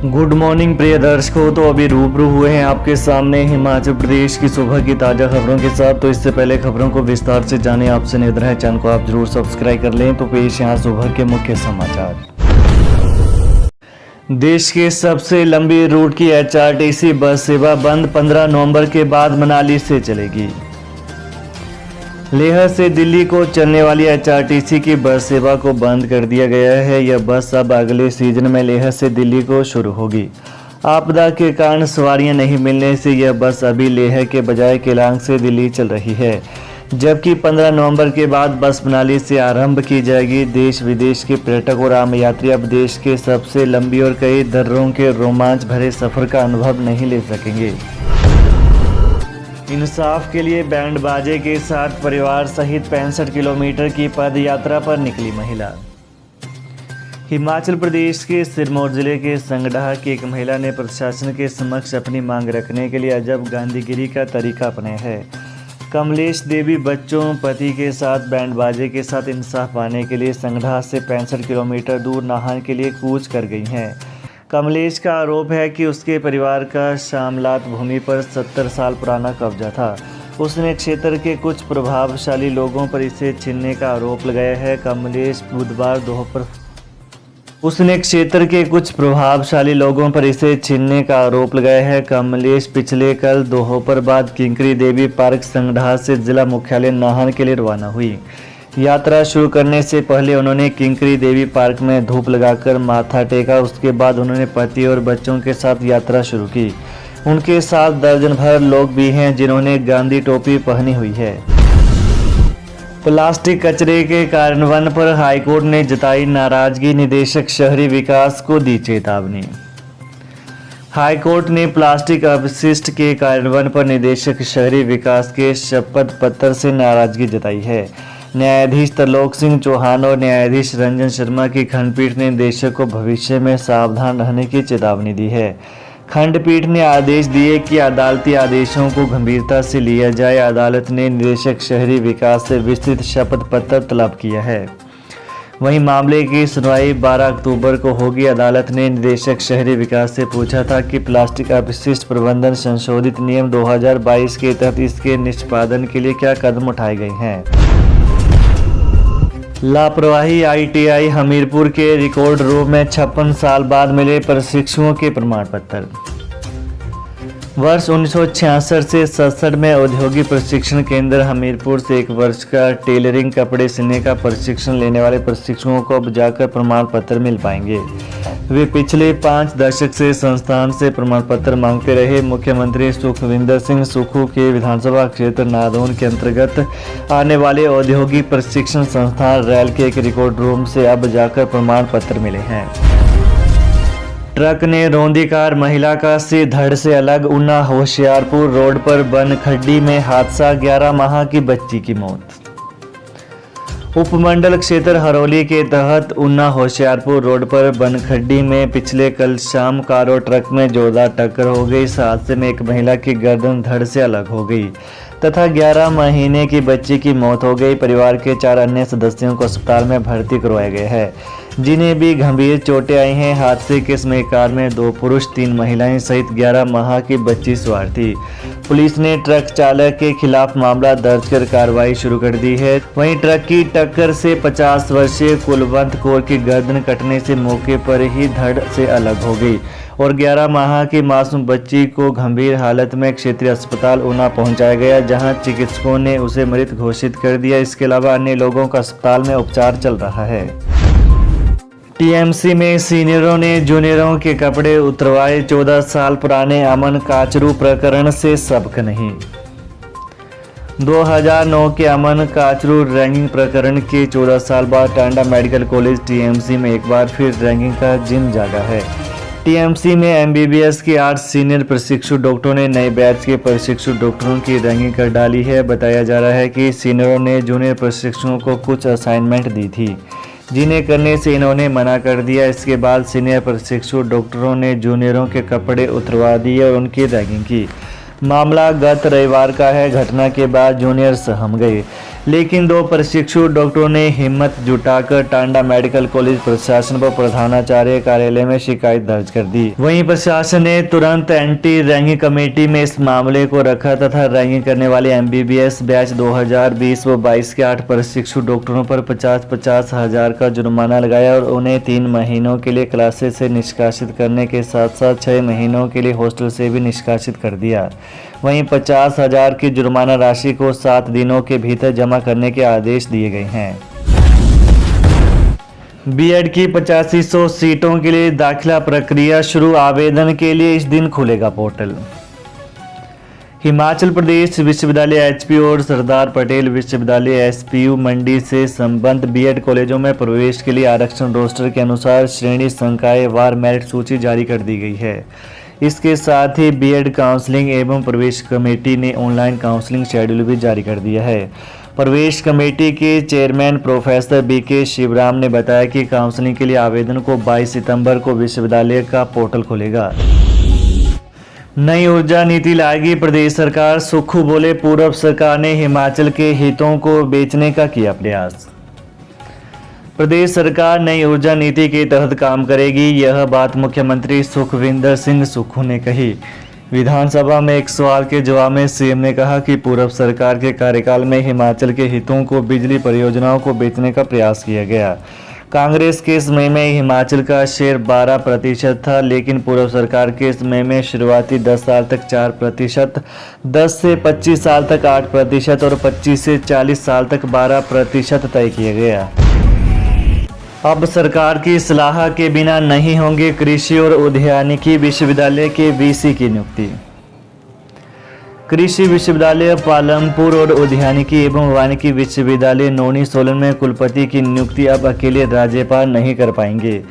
Good morning प्रिय दर्शकों। तो अभी रूबरू हुए हैं आपके सामने हिमाचल प्रदेश की सुबह की ताज़ा खबरों के साथ। तो इससे पहले खबरों को विस्तार से जाने आपसे निवेदन है, चैनल को आप जरूर सब्सक्राइब कर लें। तो पेश यहाँ सुबह के मुख्य समाचार। देश के सबसे लंबी रूट की HRTC बस सेवा बंद 15 नवंबर के बाद मनाली से चलेगी। लेह से दिल्ली को चलने वाली HRTC की बस सेवा को बंद कर दिया गया है। यह बस अब अगले सीजन में लेह से दिल्ली को शुरू होगी। आपदा के कारण सवारियां नहीं मिलने से यह बस अभी लेह के बजाय केलांग से दिल्ली चल रही है, जबकि 15 नवंबर के बाद बस मनाली से आरंभ की जाएगी। देश विदेश के पर्यटक और आम यात्री अब देश के सबसे लंबी और कई दर्रों के रोमांच भरे सफर का अनुभव नहीं ले सकेंगे। इंसाफ के लिए बैंड बाजे के साथ परिवार सहित 65 किलोमीटर की पद यात्रा पर निकली महिला। हिमाचल प्रदेश के सिरमौर जिले के संगडाह की एक महिला ने प्रशासन के समक्ष अपनी मांग रखने के लिए अजब गांधीगिरी का तरीका अपनाया है। कमलेश देवी बच्चों पति के साथ बैंड बाजे के साथ इंसाफ पाने के लिए संगडाह से 65 किलोमीटर दूर नाहन के लिए कूच कर गई हैं। कमलेश का आरोप है कि उसके परिवार का शामलात भूमि पर 70 साल पुराना कब्जा था। उसने क्षेत्र के कुछ प्रभावशाली लोगों पर इसे छीनने का आरोप लगाया है। कमलेश पिछले कल दोपहर बाद किंकरी देवी पार्क संगडाह से जिला मुख्यालय नाहन के लिए रवाना हुई। यात्रा शुरू करने से पहले उन्होंने किंकरी देवी पार्क में धूप लगाकर माथा टेका। उसके बाद उन्होंने पति और बच्चों के साथ यात्रा शुरू की। उनके साथ दर्जन भर लोग भी हैं जिन्होंने गांधी टोपी पहनी हुई है। प्लास्टिक कचरे के कार्यान्वयन पर हाईकोर्ट ने जताई नाराजगी, निदेशक शहरी विकास को दी चेतावनी। हाईकोर्ट ने प्लास्टिक अपशिष्ट के कार्यान्वयन पर निदेशक शहरी विकास के शपथ पत्र से नाराजगी जताई है। न्यायाधीश त्रिलोक सिंह चौहान और न्यायाधीश रंजन शर्मा की खंडपीठ ने निदेशक को भविष्य में सावधान रहने की चेतावनी दी है। खंडपीठ ने आदेश दिए कि अदालती आदेशों को गंभीरता से लिया जाए। अदालत ने निदेशक शहरी विकास से विस्तृत शपथ पत्र तलब किया है। वहीं मामले की सुनवाई 12 अक्टूबर को होगी। अदालत ने निदेशक शहरी विकास से पूछा था कि प्लास्टिक अपशिष्ट प्रबंधन संशोधित नियम 2022 के तहत इसके निष्पादन के लिए क्या कदम उठाए गए हैं। लापरवाही ITI हमीरपुर के रिकॉर्ड रूम में 56 साल बाद मिले प्रशिक्षुओं के प्रमाण पत्र। वर्ष 1966 से 67 में औद्योगिक प्रशिक्षण केंद्र हमीरपुर से 1 वर्ष का टेलरिंग कपड़े सिलने का प्रशिक्षण लेने वाले प्रशिक्षुओं को अब जाकर प्रमाण पत्र मिल पाएंगे। वे पिछले 5 दशक से संस्थान से प्रमाण पत्र मांगते रहे। मुख्यमंत्री सुखविंदर सिंह सुक्खू के विधानसभा क्षेत्र नादौन के अंतर्गत आने वाले औद्योगिक प्रशिक्षण संस्थान रैल के एक रिकॉर्ड रूम से अब जाकर प्रमाण पत्र मिले हैं। ट्रक ने रौंदी कार महिला का सिर धड़ से अलग। ऊना होशियारपुर रोड पर बन खड्डी में हादसा, 11 माह की बच्ची की मौत। उपमंडल क्षेत्र हरोली के तहत ऊना होशियारपुर रोड पर बनखड्डी में पिछले कल शाम कार और ट्रक में जोरदार टक्कर हो गई। इस हादसे में एक महिला की गर्दन धड़ से अलग हो गई तथा 11 महीने की बच्ची की मौत हो गई। परिवार के 4 अन्य सदस्यों को अस्पताल में भर्ती करवाया गया है, जिन्हें भी गंभीर चोटें आई हैं। हादसे के समय कार में 2 पुरुष 3 महिलाएं सहित 11 माह की बच्ची सवार थी। पुलिस ने ट्रक चालक के खिलाफ मामला दर्ज कर कार्रवाई शुरू कर दी है। वहीं ट्रक की टक्कर से 50 वर्षीय कुलवंत कौर की गर्दन कटने से मौके पर ही धड़ से अलग हो गई और 11 माह की मासूम बच्ची को गंभीर हालत में क्षेत्रीय अस्पताल ऊना पहुंचाया गया, जहां चिकित्सकों ने उसे मृत घोषित कर दिया। इसके अलावा अन्य लोगों का अस्पताल में उपचार चल रहा है। TMC में सीनियरों ने जूनियरों के कपड़े उतरवाए। 14 साल पुराने अमन काचरू प्रकरण से सबक नहीं। 2009 के अमन काचरू रैंगिंग प्रकरण के 14 साल बाद टांडा मेडिकल कॉलेज TMC में एक बार फिर रैंगिंग का जिन जागा है। TMC में MBBS के 8 सीनियर प्रशिक्षु डॉक्टरों ने नए बैच के प्रशिक्षु डॉक्टरों की रैंकिंग कर डाली है। बताया जा रहा है कि सीनियरों ने जूनियर प्रशिक्षुओं को कुछ असाइनमेंट दी थी, जिन्हें करने से इन्होंने मना कर दिया। इसके बाद सीनियर प्रशिक्षु डॉक्टरों ने जूनियरों के कपड़े उतरवा दिए और उनकी रैगिंग की। मामला गत रविवार का है। घटना के बाद जूनियर सहम गए। लेकिन 2 प्रशिक्षु डॉक्टरों ने हिम्मत जुटाकर टांडा मेडिकल कॉलेज प्रशासन व प्रधानाचार्य कार्यालय में शिकायत दर्ज कर दी। वहीं प्रशासन ने तुरंत एंटी रैंकिंग कमेटी में इस मामले को रखा तथा रैंकिंग करने वाले एमबीबीएस बैच 2020 व 22 के 8 प्रशिक्षु डॉक्टरों पर 50-50 हजार का जुर्माना लगाया और उन्हें 3 महीनों के लिए क्लासेस से निष्कासित करने के साथ साथ 6 महीनों के लिए हॉस्टल से भी निष्कासित कर दिया। वहीं 50,000 की जुर्माना राशि को 7 दिनों के भीतर जमा करने के आदेश दिए गए हैं। बीएड की 8500 सीटों के लिए दाखिला प्रक्रिया शुरू, आवेदन के लिए इस दिन खुलेगा पोर्टल। हिमाचल प्रदेश विश्वविद्यालय एचपी और सरदार पटेल विश्वविद्यालय एसपीयू मंडी से संबद्ध बीएड कॉलेजों में प्रवेश के लिए आरक्षण रोस्टर के अनुसार श्रेणी संकाय वार मेरिट सूची जारी कर दी गई है। इसके साथ ही बीएड काउंसलिंग एवं प्रवेश कमेटी ने ऑनलाइन काउंसलिंग शेड्यूल भी जारी कर दिया है। प्रवेश कमेटी के चेयरमैन प्रोफेसर बीके शिवराम ने बताया कि काउंसलिंग के लिए आवेदन को 22 सितंबर को विश्वविद्यालय का पोर्टल खुलेगा। नई ऊर्जा नीति लाएगी प्रदेश सरकार, सुक्खू बोले पूर्व सरकार ने हिमाचल के हितों को बेचने का किया प्रयास। प्रदेश सरकार नई ऊर्जा नीति के तहत काम करेगी, यह बात मुख्यमंत्री सुखविंदर सिंह सुक्खू ने कही। विधानसभा में एक सवाल के जवाब में सीएम ने कहा कि पूर्व सरकार के कार्यकाल में हिमाचल के हितों को बिजली परियोजनाओं को बेचने का प्रयास किया गया। कांग्रेस के समय में हिमाचल का शेयर 12% था, लेकिन पूर्व सरकार के समय में शुरुआती 10 साल तक 4%, 10 से 25 साल तक 8% और 25 से 40 साल तक 12% तय किया गया। अब सरकार की सलाह के बिना नहीं होंगे कृषि और उद्यानिकी विश्वविद्यालय के वीसी की नियुक्ति। कृषि विश्वविद्यालय पालमपुर और उद्यानिकी एवं वानिकी विश्वविद्यालय नोनी सोलन में कुलपति की नियुक्ति अब अकेले राज्यपाल नहीं कर पाएंगे।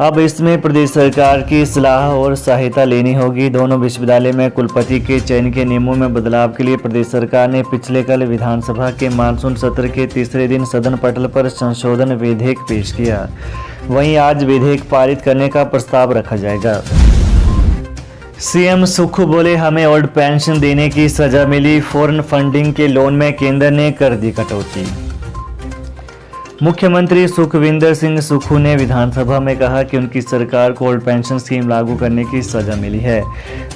अब इसमें प्रदेश सरकार की सलाह और सहायता लेनी होगी। दोनों विश्वविद्यालय में कुलपति के चयन के नियमों में बदलाव के लिए प्रदेश सरकार ने पिछले कल विधानसभा के मानसून सत्र के तीसरे दिन सदन पटल पर संशोधन विधेयक पेश किया। वहीं आज विधेयक पारित करने का प्रस्ताव रखा जाएगा। सीएम सुक्खू बोले हमें ओल्ड पेंशन देने की सजा मिली, फॉरेन फंडिंग के लोन में केंद्र ने कर दी कटौती। मुख्यमंत्री सुखविंदर सिंह सुक्खू ने विधानसभा में कहा कि उनकी सरकार को ओल्ड पेंशन स्कीम लागू करने की सजा मिली है।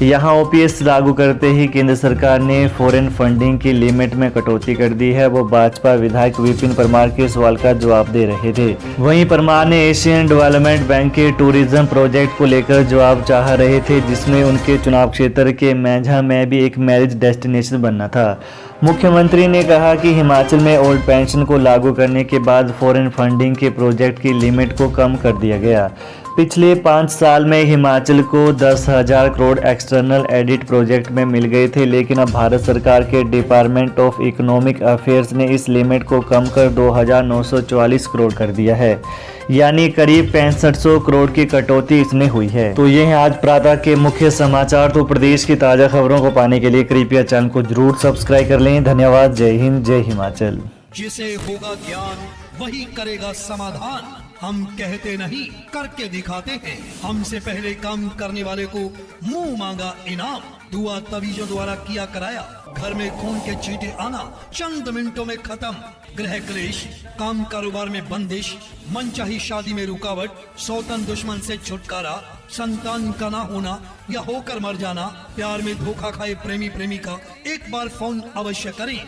यहां ओपीएस लागू करते ही केंद्र सरकार ने फॉरेन फंडिंग की लिमिट में कटौती कर दी है। वो भाजपा विधायक विपिन परमार के सवाल का जवाब दे रहे थे। वहीं परमार ने एशियन डेवलपमेंट बैंक के टूरिज्म प्रोजेक्ट को लेकर जवाब चाह रहे थे, जिसमें उनके चुनाव क्षेत्र के मेंझा में भी एक मैरिज डेस्टिनेशन बनना था। मुख्यमंत्री ने कहा कि हिमाचल में ओल्ड पेंशन को लागू करने के बाद फॉरेन फंडिंग के प्रोजेक्ट की लिमिट को कम कर दिया गया। पिछले 5 साल में हिमाचल को 10,000 करोड़ एक्सटर्नल एडिट प्रोजेक्ट में मिल गए थे, लेकिन अब भारत सरकार के डिपार्टमेंट ऑफ इकोनॉमिक अफेयर्स ने इस लिमिट को कम कर 2,944 करोड़ कर दिया है, यानी करीब 6500 करोड़ की कटौती इसमें हुई है। तो ये है आज प्रातः के मुख्य समाचार। तो प्रदेश की ताज़ा खबरों को पाने के लिए कृपया चैनल को जरूर सब्सक्राइब कर लें। धन्यवाद। जय हिंद, जय हिमाचल। जिसे होगा ज्ञान वही करेगा समाधान। हम कहते नहीं करके दिखाते हैं। हमसे पहले काम करने वाले को मुंह मांगा इनाम। दुआ तवीजों द्वारा किया कराया। घर में खून के छींटे आना चंद मिनटों में खत्म। गृह क्लेश, काम कारोबार में बंदिश, मनचाही शादी में रुकावट, सौतन दुश्मन से छुटकारा, संतान का ना होना या होकर मर जाना, प्यार में धोखा खाए प्रेमी प्रेमिका, एक बार फोन अवश्य करें।